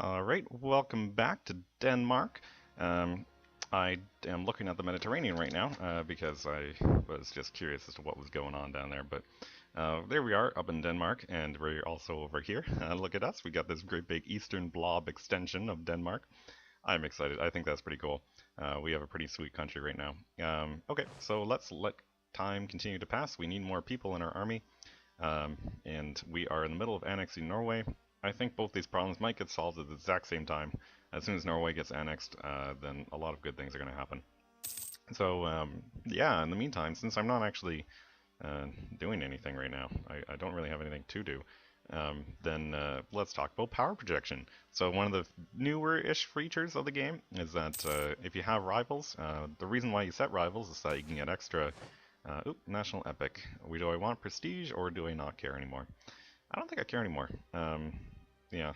All right, welcome back to Denmark. Um, I am looking at the Mediterranean right now because I was just curious as to what was going on down there. But there we are up in Denmark, and we're also over here. Look at us, we got this great big eastern blob extension of Denmark. I'm excited. I think that's pretty cool. We have a pretty sweet country right now. Okay, so let's let time continue to pass. We need more people in our army. And we are in the middle of annexing Norway. I think both these problems might get solved at the exact same time. As soon as Norway gets annexed, then a lot of good things are going to happen. So, yeah, in the meantime, since I'm not actually uh, doing anything right now, I don't really have anything to do, then let's talk about power projection. So one of the newer-ish features of the game is that if you have rivals, the reason why you set rivals is that you can get extra national epic. Do I want prestige or do I not care anymore? I don't think I care anymore. Yeah,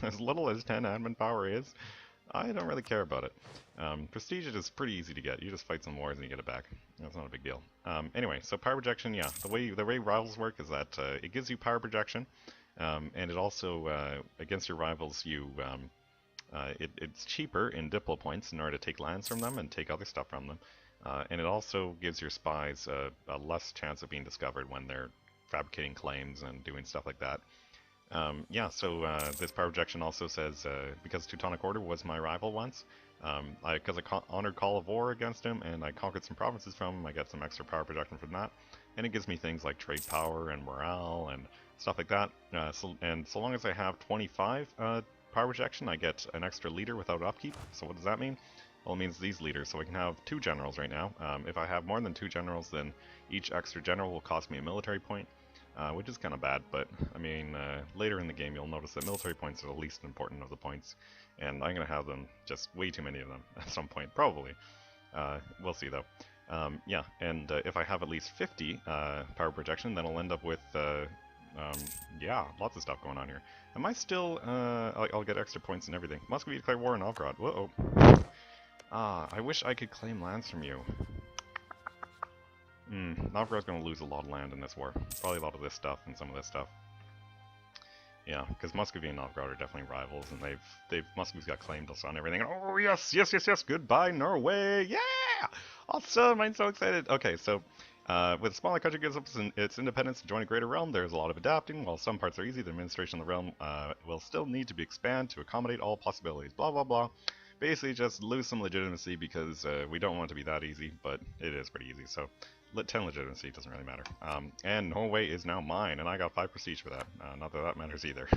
as little as 10 admin power is, I don't really care about it. Prestige is pretty easy to get. You just fight some wars and you get it back. That's not a big deal. Anyway, so power projection, yeah, the way rivals work is that it gives you power projection, and it also against your rivals it's cheaper in diplo points in order to take lands from them and take other stuff from them. And it also gives your spies a less chance of being discovered when they're fabricating claims and doing stuff like that. Yeah, so this power projection also says, because Teutonic Order was my rival once, because I honored Call of War against him and I conquered some provinces from him, I get some extra power projection from that. And it gives me things like trade power and morale and stuff like that. So long as I have 25 power projection, I get an extra leader without upkeep. So what does that mean? Well, it means these leaders. So I can have 2 generals right now. If I have more than 2 generals, then each extra general will cost me a military point, which is kind of bad. But I mean, later in the game, you'll notice that military points are the least important of the points, and I'm gonna have them just way too many of them at some point, probably. We'll see though. Yeah, and if I have at least 50 power projection, then I'll end up with yeah, lots of stuff going on here. Am I still? I'll get extra points and everything. Muscovy declare war on Novgorod. Whoa. I wish I could claim lands from you. Novgorod's gonna lose a lot of land in this war. Probably a lot of this stuff and some of this stuff. Yeah, because Muscovy and Novgorod are definitely rivals, and Muscovy's got claimed on everything. Oh yes. Goodbye Norway. Yeah, awesome. I'm so excited. Okay, so with a smaller country gives up its independence to join a greater realm, there's a lot of adapting. While some parts are easy, the administration of the realm will still need to be expanded to accommodate all possibilities. Blah blah blah. Basically, just lose some legitimacy because we don't want it to be that easy, but it is pretty easy. So 10 legitimacy doesn't really matter. And Norway is now mine, and I got 5 prestige for that. Not that that matters either.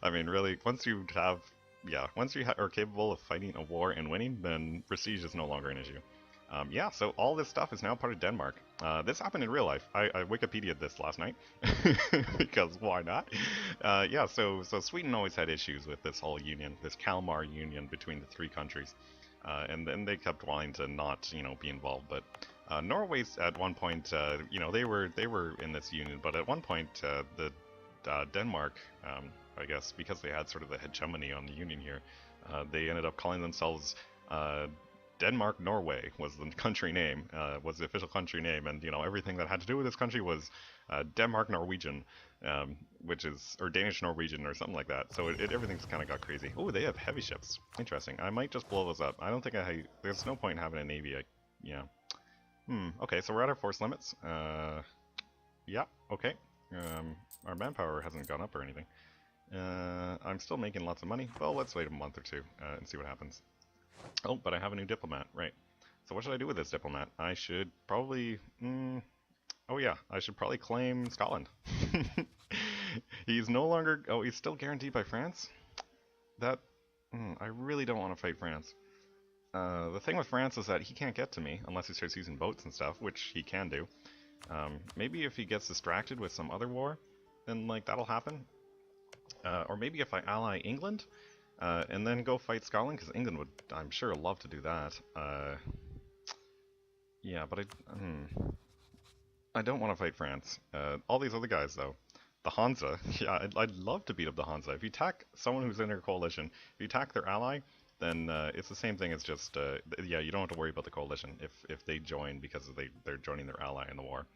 I mean, really, once you are capable of fighting a war and winning, then prestige is no longer an issue. Yeah, so all this stuff is now part of Denmark. This happened in real life. I Wikipedia'd this last night, because why not? Yeah, so Sweden always had issues with this whole union, this Kalmar union between the 3 countries. And then they kept wanting to not, be involved, but Norway's at one point, they were in this union, but at one point, Denmark, I guess, because they had sort of the hegemony on the union here, they ended up calling themselves Denmark Norway was the country name, was the official country name, and everything that had to do with this country was Denmark Norwegian, or Danish Norwegian or something like that. So everything's kind of got crazy. Oh, they have heavy ships. Interesting. I might just blow those up. I don't think there's no point in having a navy. Yeah. Okay, so we're at our force limits. Yeah. Okay. Our manpower hasn't gone up or anything. I'm still making lots of money. Well, let's wait a month or two and see what happens. Oh, but I have a new diplomat, right. So what should I do with this diplomat? I should probably... oh yeah, I should probably claim Scotland. He's no longer... Oh, he's still guaranteed by France? That... I really don't want to fight France. The thing with France is that he can't get to me unless he starts using boats and stuff, which he can do. Maybe if he gets distracted with some other war, then, that'll happen. Or maybe if I ally England... and then go fight Scotland, because England would, I'm sure, love to do that. Yeah, but I don't want to fight France. All these other guys, though. The Hansa, yeah, I'd love to beat up the Hansa. If you attack someone who's in their coalition, if you attack their ally, then it's the same thing as just, yeah, you don't have to worry about the coalition. If they join because they're joining their ally in the war,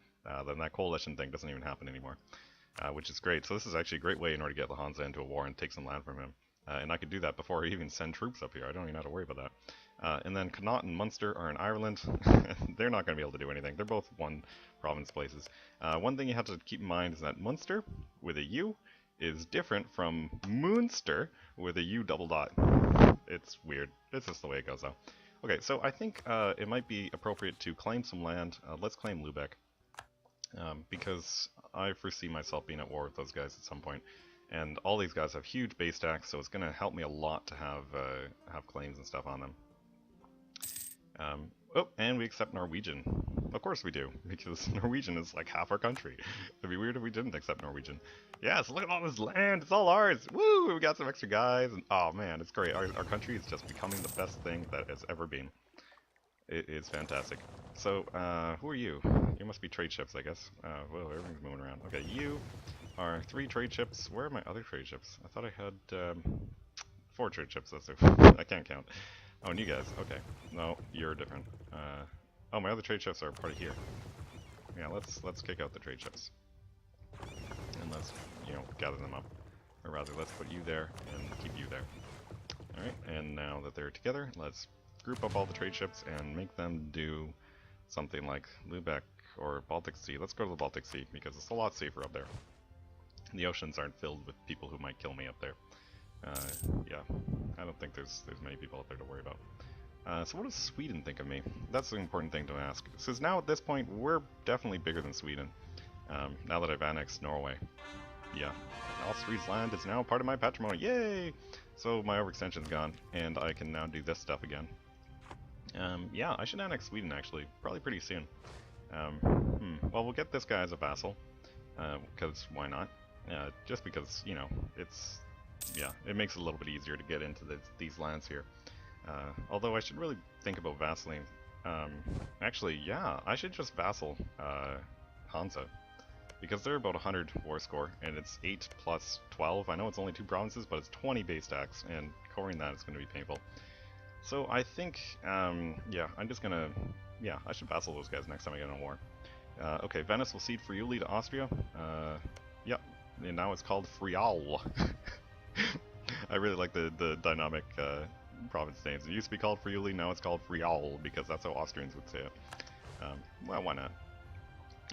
then that coalition thing doesn't even happen anymore. which is great. So this is actually a great way in order to get the Hansa into a war and take some land from him. And I could do that before I even send troops up here. I don't even have to worry about that. And then Connaught and Munster are in Ireland. They're not going to be able to do anything. They're both one province places. One thing you have to keep in mind is that Munster, with a U, is different from Munster, with a U double dot. It's weird. It's just the way it goes, though. Okay, so I think it might be appropriate to claim some land. Let's claim Lubeck. Because I foresee myself being at war with those guys at some point. And all these guys have huge base stacks, so it's going to help me a lot to have claims and stuff on them. Oh, and we accept Norwegian. Of course we do, because Norwegian is like half our country. It'd be weird if we didn't accept Norwegian. Yes, look at all this land, it's all ours! Woo! We got some extra guys, and oh man, it's great. Our country is just becoming the best thing that it's ever been. It is fantastic. So, who are you? You must be trade ships, I guess. Whoa, everything's moving around. Okay, you are 3 trade ships. Where are my other trade ships? I thought I had 4 trade ships. That's it. I can't count. Oh, and you guys. Okay. No, you're different. Oh, my other trade ships are part of here. Yeah, let's kick out the trade ships. And let's, gather them up. Or rather, let's put you there and keep you there. Alright, and now that they're together, let's group up all the trade ships and make them do something like Lubeck or Baltic Sea. Let's go to the Baltic Sea because it's a lot safer up there. The oceans aren't filled with people who might kill me up there. Yeah, I don't think there's many people up there to worry about. So what does Sweden think of me? That's the important thing to ask. Since now at this point we're definitely bigger than Sweden. Now that I've annexed Norway. Yeah, Austria's land is now part of my patrimony. Yay! So my overextension's gone, and I can now do this stuff again. Yeah, I should annex Sweden actually, probably pretty soon. Well, we'll get this guy as a vassal, because why not? Just because, it makes it a little bit easier to get into these lands here. Although I should really think about vassaling. Actually, yeah, I should just vassal Hansa. Because they're about 100 war score, and it's 8 plus 12. I know it's only 2 provinces, but it's 20 base stacks, and coring that is going to be painful. So I think, yeah, I'm just gonna, yeah, I should vassal those guys next time I get in a war. Okay, Venice will cede Friuli to Austria. Yep, and now it's called Friaul. I really like the dynamic province names. It used to be called Friuli, now it's called Friaul, because that's how Austrians would say it. Well, why not?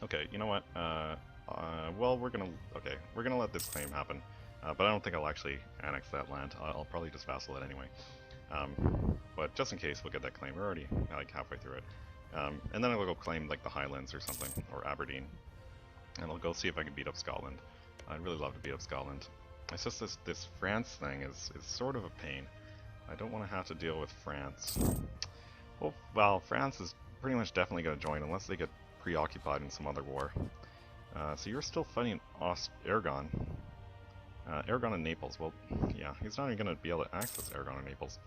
Okay, you know what? Well, we're gonna let this claim happen. But I don't think I'll actually annex that land. I'll probably just vassal it anyway. But just in case, we'll get that claim. We're already like halfway through it. And then I'll go claim like the Highlands or something, or Aberdeen. And I'll go see if I can beat up Scotland. I'd really love to beat up Scotland. It's just this France thing is sort of a pain. I don't want to have to deal with France. Well, France is pretty much definitely going to join unless they get preoccupied in some other war. So you're still fighting Aragon. Aragon and Naples. Well, yeah, he's not even going to be able to access Aragon and Naples.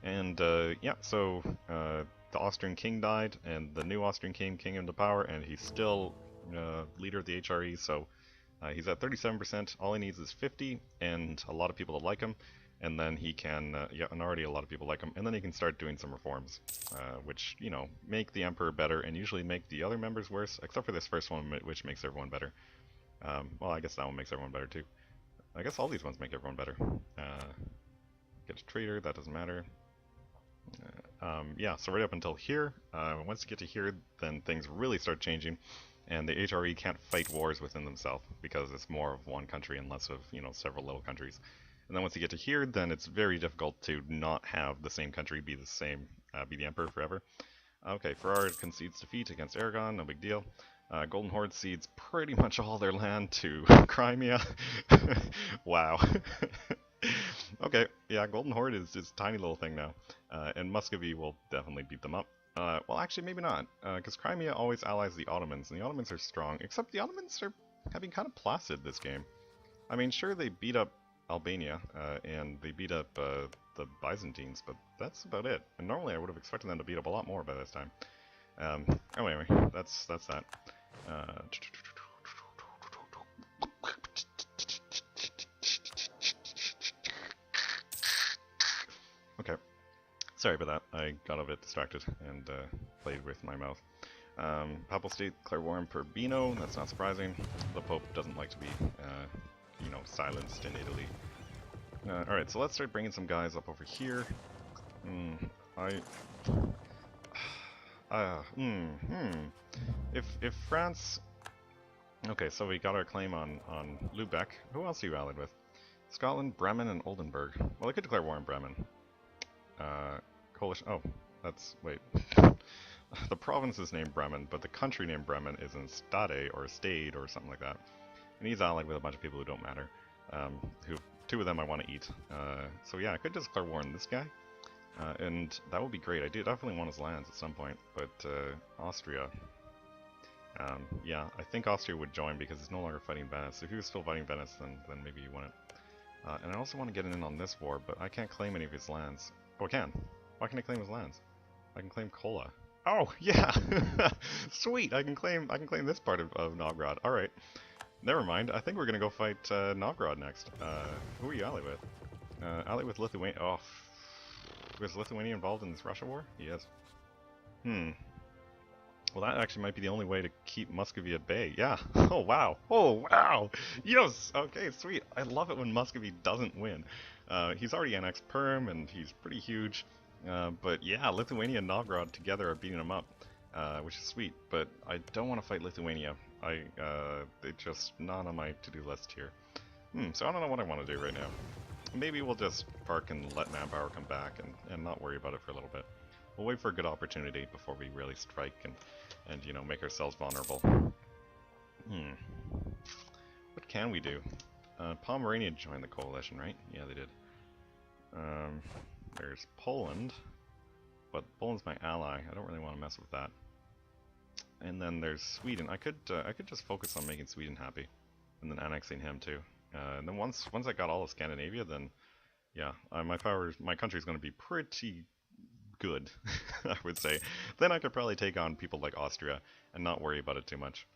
And yeah, so the Austrian king died, and the new Austrian king came into power, and he's still leader of the HRE. So he's at 37%. All he needs is 50, and a lot of people that like him. And then he can, yeah, and already a lot of people like him. And then he can start doing some reforms, which, make the emperor better, and usually make the other members worse, except for this first one, which makes everyone better. Well, I guess that one makes everyone better too. I guess all these ones make everyone better. Get a trader, that doesn't matter. Yeah, so right up until here, once you get to here, then things really start changing, and the HRE can't fight wars within themselves, because it's more of one country and less of, several little countries. And then once you get to here, then it's very difficult to not have the same country be the emperor forever. Okay, Ferrari concedes defeat against Aragon, no big deal. Golden Horde cedes pretty much all their land to Crimea. Wow. Okay, yeah, Golden Horde is just a tiny little thing now. And Muscovy will definitely beat them up. Well, actually, maybe not, because Crimea always allies the Ottomans, and the Ottomans are strong, except the Ottomans are having kind of placid this game. I mean, sure, they beat up Albania, and they beat up the Byzantines, but that's about it. And normally I would have expected them to beat up a lot more by this time. Anyway, that's that. Okay, sorry about that. I got a bit distracted and played with my mouth. Papal State clairvoyant per Beano. That's not surprising. The Pope doesn't like to be, you know, silenced in Italy. Alright, so let's start bringing some guys up over here. If France... Okay, so we got our claim on Lubeck. Who else are you allied with? Scotland, Bremen, and Oldenburg. Well, I could declare war on Bremen. Coalition... Oh, that's... Wait. The province is named Bremen, but the country named Bremen is in Stade, or Stade, or something like that. And he's allied with a bunch of people who don't matter. Who... Two of them I want to eat. So yeah, I could just declare war on this guy. And that would be great. I do definitely want his lands at some point, but Austria... yeah, I think Austria would join because it's no longer fighting Venice. If he was still fighting Venice, then maybe he wouldn't. And I also want to get in on this war, but I can't claim any of his lands. Oh, I can. Why can I claim his lands? I can claim Kola. Oh, yeah! Sweet! I can claim this part of Novgorod. Alright. Never mind. I think we're gonna go fight Novgorod next. Who are you allied with? Allied with Lithuania. Oh, was Lithuania involved in this Russia war? Yes. Well, that actually might be the only way to keep Muscovy at bay. Yeah. Oh, wow. Oh, wow. Yes. Okay, sweet. I love it when Muscovy doesn't win. He's already annexed Perm, and he's pretty huge. But yeah, Lithuania and Novgorod together are beating him up, which is sweet. But I don't want to fight Lithuania. It's just not on my to-do list here. So I don't know what I want to do right now. Maybe we'll just park and let Manpower come back and not worry about it for a little bit. We'll wait for a good opportunity before we really strike and you know, make ourselves vulnerable. What can we do? Pomerania joined the coalition, right? Yeah, they did. There's Poland, but Poland's my ally. I don't really want to mess with that. And then there's Sweden. I could just focus on making Sweden happy, and then annexing him too. And then once I got all of Scandinavia, then yeah, my country's going to be pretty good, I would say. Then I could probably take on people like Austria and not worry about it too much.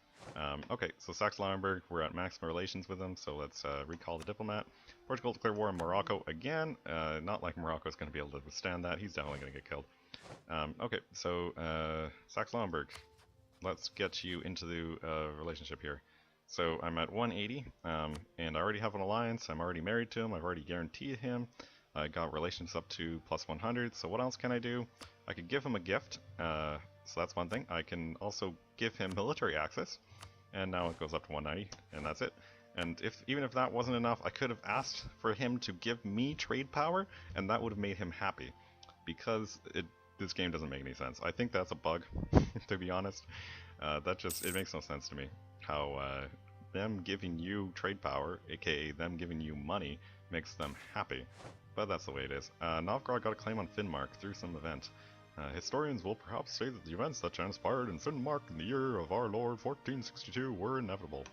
Okay, so Saxe-Lauenburg, we're at maximum relations with them, so let's recall the diplomat. Portugal declare war on Morocco again. Not like Morocco's going to be able to withstand that. He's definitely going to get killed. Okay, so Saxe-Lauenburg, let's get you into the relationship here. So I'm at 180, and I already have an alliance. I'm already married to him. I've already guaranteed him. I got relations up to plus 100. So what else can I do? I could give him a gift. So that's one thing. I can also give him military access, and now it goes up to 190, and that's it. And even if that wasn't enough, I could have asked for him to give me trade power, and that would have made him happy, because this game doesn't make any sense. I think that's a bug, to be honest. It makes no sense to me how them giving you trade power, aka them giving you money, makes them happy. But that's the way it is. Novgorod got a claim on Finnmark through some event. Historians will perhaps say that the events that transpired in Finnmark in the year of our Lord 1462 were inevitable.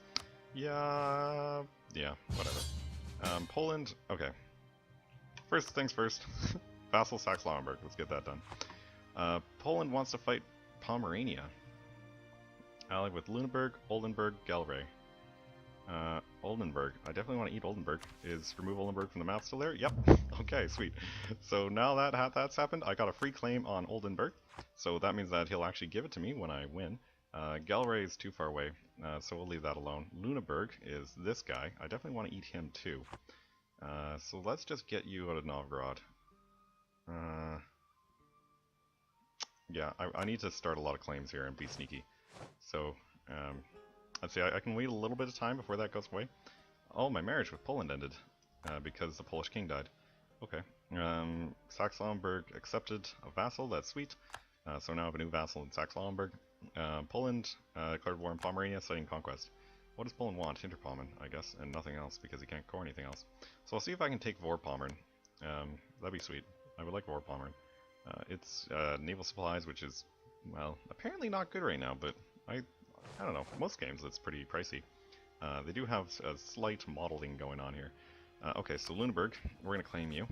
Yeah, whatever. Poland, okay. First things first, vassal Saxe-Lauenburg, let's get that done. Poland wants to fight Pomerania. Allied with Lüneburg, Oldenburg, Galway. Oldenburg. I definitely want to eat Oldenburg. Is remove Oldenburg from the map still there? Yep. Okay, sweet. So now that that's happened, I got a free claim on Oldenburg. So that means that he'll actually give it to me when I win. Galway is too far away, so we'll leave that alone. Lüneburg is this guy. I definitely want to eat him too. So let's just get you out of Novgorod. Yeah, I need to start a lot of claims here and be sneaky. So, let's see, I can wait a little bit of time before that goes away. Oh, my marriage with Poland ended, because the Polish king died. Okay. Saxe-Lauenburg accepted a vassal, that's sweet. So now I have a new vassal in Saxe-Lauenburg. Poland declared war on Pomerania, citing conquest. What does Poland want? Hinterpommern, I guess, and nothing else, because he can't core anything else. So I'll see if I can take Vorpommern. That'd be sweet. I would like Vorpommern. It's naval supplies, which is, well, apparently not good right now, but I don't know. Most games it's pretty pricey. They do have a slight modeling going on here. Okay, so Lüneburg, we're going to claim you.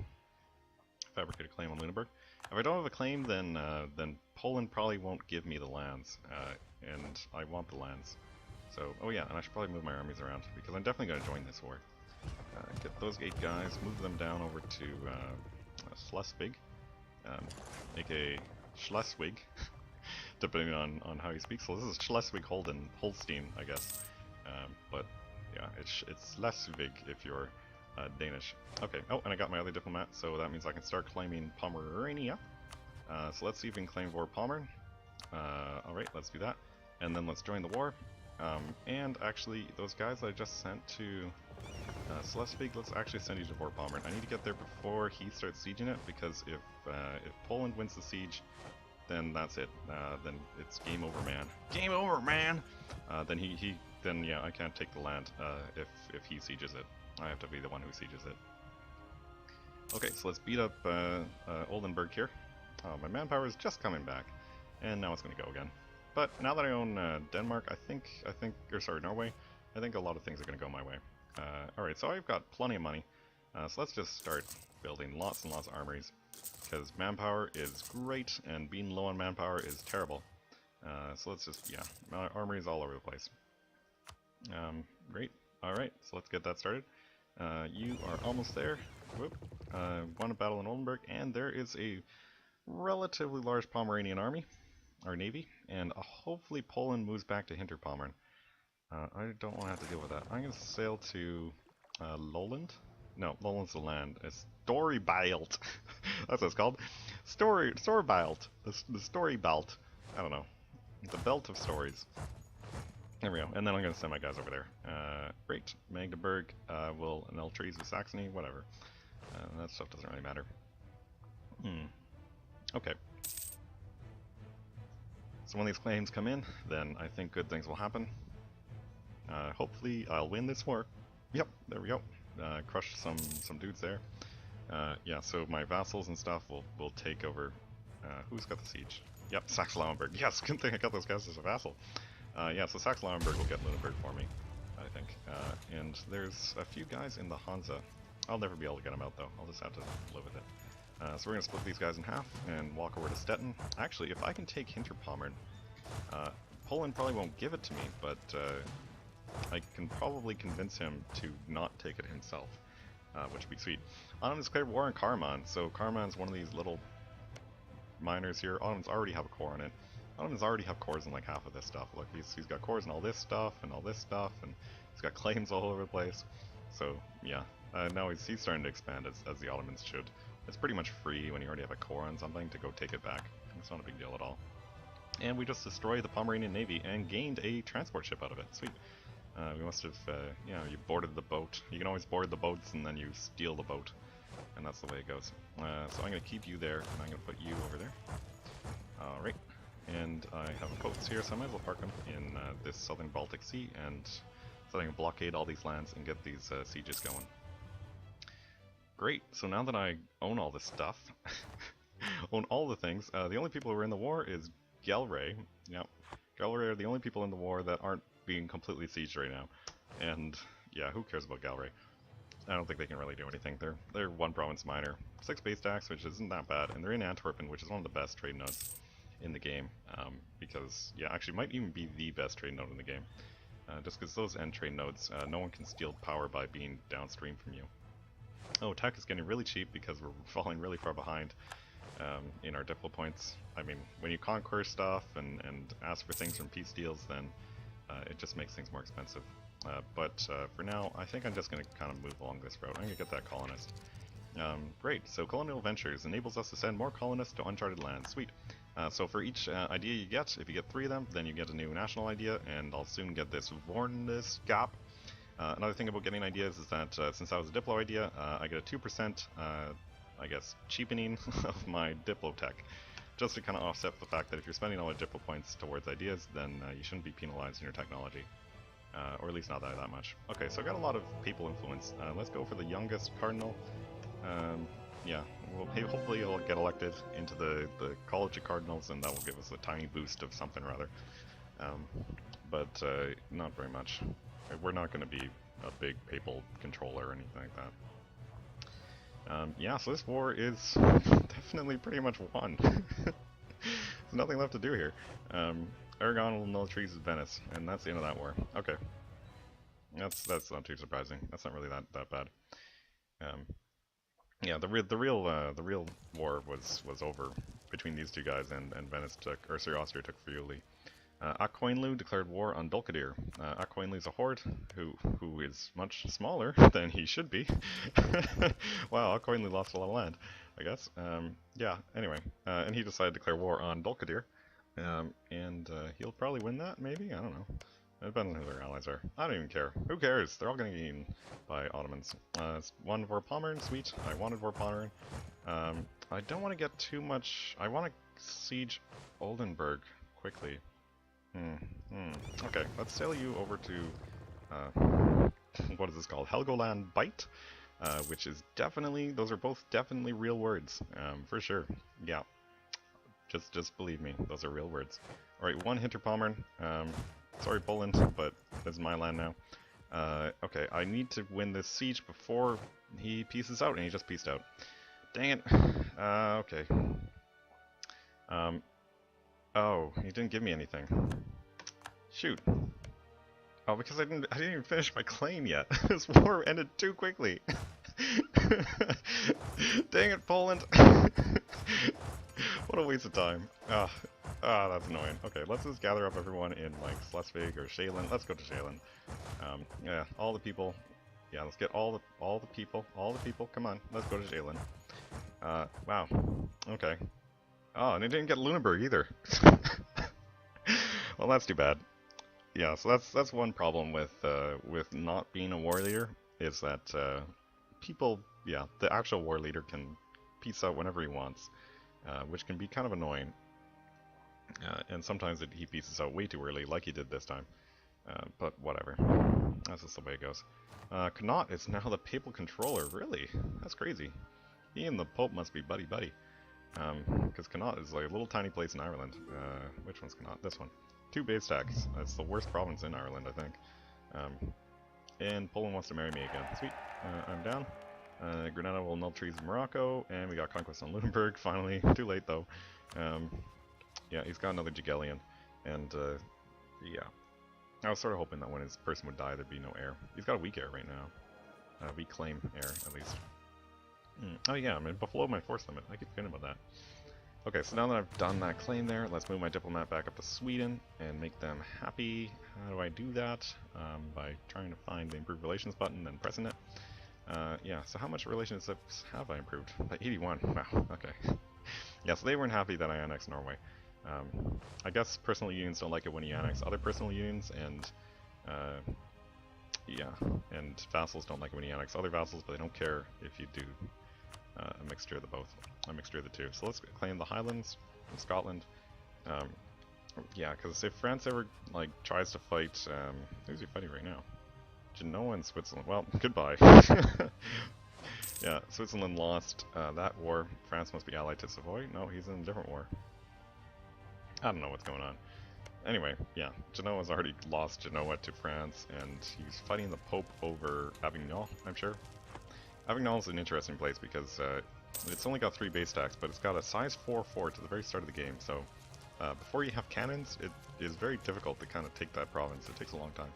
Fabricate a claim on Lüneburg. If I don't have a claim, then Poland probably won't give me the lands, and I want the lands. So, oh yeah, and I should probably move my armies around, because I'm definitely going to join this war. Get those 8 guys, move them down over to Schleswig, aka Schleswig. depending on how you speak. So this is Schleswig-Holstein, I guess. But yeah, it's Schleswig if you're Danish. Okay, oh, and I got my other diplomat, so that means I can start claiming Pomerania. So let's see if we can claim Vorpommern. Alright, let's do that. And then let's join the war. And actually, those guys I just sent to Schleswig, let's actually send you to Vorpommern. I need to get there before he starts sieging it, because if Poland wins the siege, then that's it. Then it's game over, man. Game over, man! Then yeah, I can't take the land if he sieges it. I have to be the one who sieges it. Okay, so let's beat up Oldenburg here. My manpower is just coming back, and now it's going to go again. But now that I own Denmark, Norway, I think a lot of things are going to go my way. Alright, so I've got plenty of money, so let's just start building lots and lots of armories, because manpower is great, and being low on manpower is terrible. So let's just, yeah, armories all over the place. Great, alright, so let's get that started. You are almost there. Whoop. Won a battle in Oldenburg, and there is a relatively large Pomeranian army, or navy, and hopefully Poland moves back to Hinterpommern. I don't want to have to deal with that. I'm going to sail to Lowland. No, Lowland's the land. It's Storybilt. That's what it's called. Storybilt. The Storybilt. I don't know. The belt of stories. There we go. And then I'm going to send my guys over there. Great. Magdeburg will annul treaties with Saxony. Whatever. That stuff doesn't really matter. Okay. So when these claims come in, then I think good things will happen. Hopefully I'll win this war. Yep, there we go. Crushed some dudes there. Yeah, so my vassals and stuff will take over. Who's got the siege? Yep, Saxe-Lauenburg. Yes, good thing I got those guys as a vassal. Yeah, so Saxe-Lauenburg will get Lunenburg for me, I think. And there's a few guys in the Hansa. I'll never be able to get them out though. I'll just have to live with it. So we're going to split these guys in half and walk over to Stettin. Actually, if I can take Hinterpommern, Poland probably won't give it to me, but I can probably convince him to not take it himself, which would be sweet. Ottomans declared war on Karaman, so Karaman's one of these little miners here. Ottomans already have a core on it. Ottomans already have cores in like half of this stuff. Look, he's got cores in all this stuff, and he's got claims all over the place. So, yeah, now he's starting to expand as the Ottomans should. It's pretty much free when you already have a core on something to go take it back. It's not a big deal at all. And we just destroyed the Pomeranian Navy and gained a transport ship out of it. Sweet. We must have, you know, you boarded the boat. You can always board the boats and then you steal the boat. And that's the way it goes. So I'm going to keep you there, and I'm going to put you over there. Alright. And I have boats here, so I might as well park them in this southern Baltic Sea, and so I can blockade all these lands and get these sieges going. Great, so now that I own all this stuff, own all the things, the only people who are in the war is Galray. Yep, Galray are the only people in the war that aren't being completely sieged right now. And yeah, who cares about Galray? I don't think they can really do anything. They're one province minor, 6 base tax, which isn't that bad, and they're in Antwerpen, which is one of the best trade nodes in the game, because, yeah, actually might even be the best trade node in the game, just because those end trade nodes, no one can steal power by being downstream from you. Oh, tech is getting really cheap because we're falling really far behind in our diplo points. I mean, when you conquer stuff and ask for things from peace deals, then it just makes things more expensive. But for now, I think I'm just going to kind of move along this road. I'm going to get that colonist. Great, so Colonial Ventures enables us to send more colonists to uncharted lands. Sweet. So for each idea you get, if you get 3 of them, then you get a new national idea, and I'll soon get this Vornisgap. Another thing about getting ideas is that since that was a Diplo idea, I get a 2%, I guess, cheapening of my Diplo tech, just to kind of offset the fact that if you're spending all the Diplo points towards ideas, then you shouldn't be penalized in your technology. Or at least not that much. Okay, so I got a lot of people influence. Let's go for the youngest cardinal. Yeah, hopefully he'll get elected into the College of Cardinals, and that will give us a tiny boost of something or other. But not very much. We're not going to be a big papal controller or anything like that. Yeah, so this war is definitely pretty much won. There's nothing left to do here. Aragon will annul treaties with Venice, and that's the end of that war. Okay. That's not too surprising. That's not really that bad. Yeah, the real war was over between these two guys, and Venice took, or sorry, Austria took Friuli. Akkoinlu declared war on Dulkadir. Akkoinlu's a horde who is much smaller than he should be. Wow, Akkoinlu lost a lot of land, I guess. Yeah, anyway. And he decided to declare war on Dulkadir. And he'll probably win that, maybe? I don't know. It depends on who their allies are. I don't even care. Who cares? They're all getting eaten by Ottomans. One Vorpommern, sweet. I wanted Vorpommern. I don't want to get too much... I want to siege Oldenburg quickly. Okay, let's sail you over to... what is this called? Helgoland Bight? Which is definitely... Those are both definitely real words. For sure. Yeah. Just believe me. Those are real words. Alright, one Hinterpommern. Sorry, Poland, but this is my land now. Okay, I need to win this siege before he pieces out, and he just pieced out. Dang it. Okay. Oh, he didn't give me anything. Shoot. Oh, because I didn't even finish my claim yet. This war ended too quickly. Dang it, Poland. What a waste of time. That's annoying. Okay, let's just gather up everyone in, like, Schleswig or Schalen. Let's go to Schalen. Yeah, all the people. Yeah, let's get all the people. Come on, let's go to Schalen. Wow. Okay. Oh, and it didn't get Lunenburg either. Well, that's too bad. Yeah, so that's one problem with not being a war leader, is that people, yeah, the actual war leader can peace out whenever he wants, which can be kind of annoying. And sometimes he pieces out way too early, like he did this time. But whatever. That's just the way it goes. Connaught is now the papal controller. Really? That's crazy. He and the Pope must be buddy-buddy. Because Connaught is like a little tiny place in Ireland. Which one's Connaught? This one. 2 base stacks. That's the worst province in Ireland, I think. And Poland wants to marry me again. Sweet. I'm down. Granada will null trees in Morocco. And we got conquest on Lunenburg, finally. Too late, though. Yeah, he's got another Jagellion, and yeah. I was sort of hoping that when his person would die, there'd be no heir. He's got a weak heir right now. Weak claim heir, at least. Oh yeah, I'm below my force limit. I keep forgetting about that. Okay, so now that I've done that claim there, let's move my diplomat back up to Sweden and make them happy. How do I do that? By trying to find the Improve Relations button and pressing it. Yeah, so how much relationships have I improved? By 81. Wow, okay. Yeah, so they weren't happy that I annexed Norway. I guess personal unions don't like it when you annex other personal unions, and yeah, and vassals don't like it when you annex other vassals, but they don't care if you do a mixture of the both, a mixture of the two. So let's claim the Highlands in Scotland. Yeah, because if France ever like tries to fight, who's he fighting right now? Genoa and Switzerland. Well, goodbye. Yeah, Switzerland lost that war. France must be allied to Savoy. No, he's in a different war. I don't know what's going on. Anyway, yeah, Genoa's already lost Genoa to France, and he's fighting the Pope over Avignon, I'm sure. Avignon's an interesting place because it's only got 3 base stacks, but it's got a size 4 fort at the very start of the game, so before you have cannons, it is very difficult to kind of take that province. It takes a long time.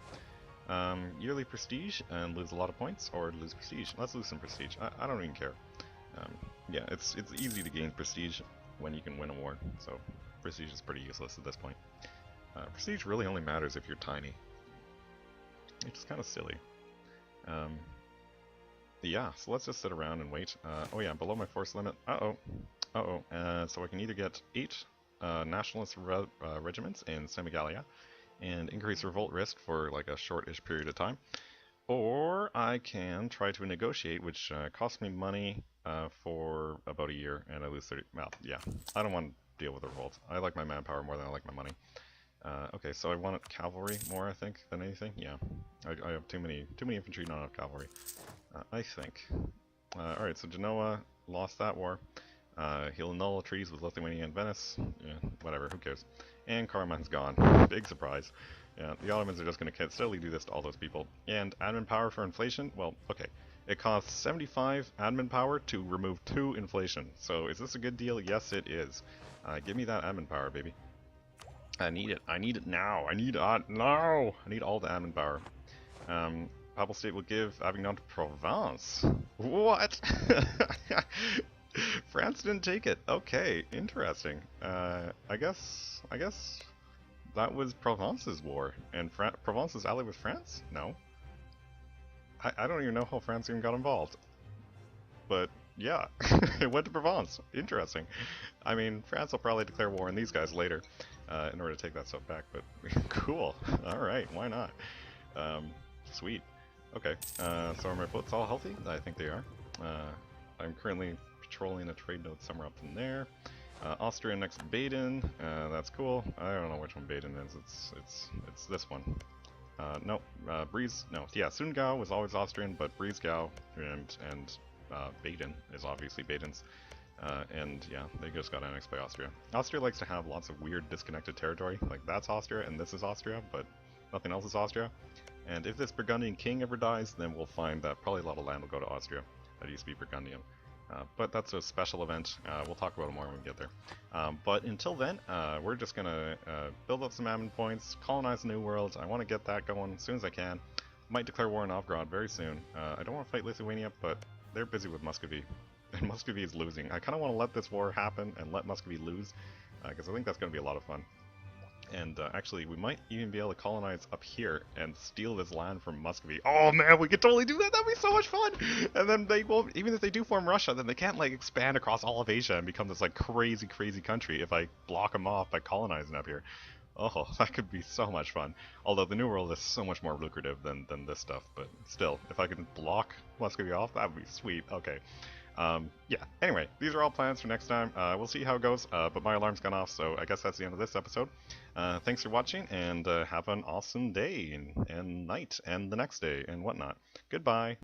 Yearly prestige and lose a lot of points, or lose prestige. Let's lose some prestige. I don't even care. Yeah, it's easy to gain prestige when you can win a war, so prestige is pretty useless at this point. Prestige really only matters if you're tiny. It's just kind of silly. Yeah, so let's just sit around and wait. Oh yeah, below my force limit. So I can either get 8 nationalist regiments in Semigalia and increase revolt risk for like a short-ish period of time, or I can try to negotiate, which costs me money for about a year, and I lose 30. Well, yeah, I don't want to deal with the revolt. I like my manpower more than I like my money. Okay, so I want cavalry more, I think, than anything. Yeah, I have too many infantry, not enough cavalry. I think. All right, so Genoa lost that war. He'll null trees with Lithuania and Venice. Yeah, whatever, who cares? And Karaman's gone. Big surprise. Yeah, the Ottomans are just going to steadily do this to all those people. And admin power for inflation? Well, okay. It costs 75 admin power to remove 2 inflation. So is this a good deal? Yes, it is. Give me that admin power, baby. I need it. I need it now. I need now. I need all the admin power. Papal State will give Avignon to Provence. What? France didn't take it. Okay, interesting. I guess that was Provence's war, and Provence is allied with France? No. I don't even know how France even got involved. But yeah, it went to Provence. Interesting. I mean, France will probably declare war on these guys later in order to take that stuff back, but cool. Alright, why not? Sweet. Okay, so are my boats all healthy? I think they are. I'm currently patrolling a trade node somewhere up in there. Austria next to Baden. That's cool. I don't know which one Baden is. It's this one. No, Breeze. No, yeah. Sundgau was always Austrian, but Breisgau and Baden is obviously Baden's. And yeah, they just got annexed by Austria. Austria likes to have lots of weird disconnected territory. Like that's Austria and this is Austria, but nothing else is Austria. And if this Burgundian king ever dies, then we'll find that probably a lot of land will go to Austria. That used to be Burgundian. But that's a special event. We'll talk about it more when we get there. But until then, we're just going to build up some admin points, colonize the New World. I want to get that going as soon as I can. Might declare war on Novgorod very soon. I don't want to fight Lithuania, but they're busy with Muscovy. And Muscovy is losing. I kind of want to let this war happen and let Muscovy lose, because I think that's going to be a lot of fun. And actually, we might even be able to colonize up here and steal this land from Muscovy. Oh man, we could totally do that! That'd be so much fun! And then they won't, even if they do form Russia, then they can't like expand across all of Asia and become this like crazy, crazy country if I block them off by colonizing up here. Oh, that could be so much fun. Although the New World is so much more lucrative than this stuff, but still, if I can block Muscovy off, that would be sweet. Okay. Yeah, anyway, these are all plans for next time. We'll see how it goes, but my alarm's gone off, so I guess that's the end of this episode. Thanks for watching, and have an awesome day, and night, and the next day, and whatnot. Goodbye.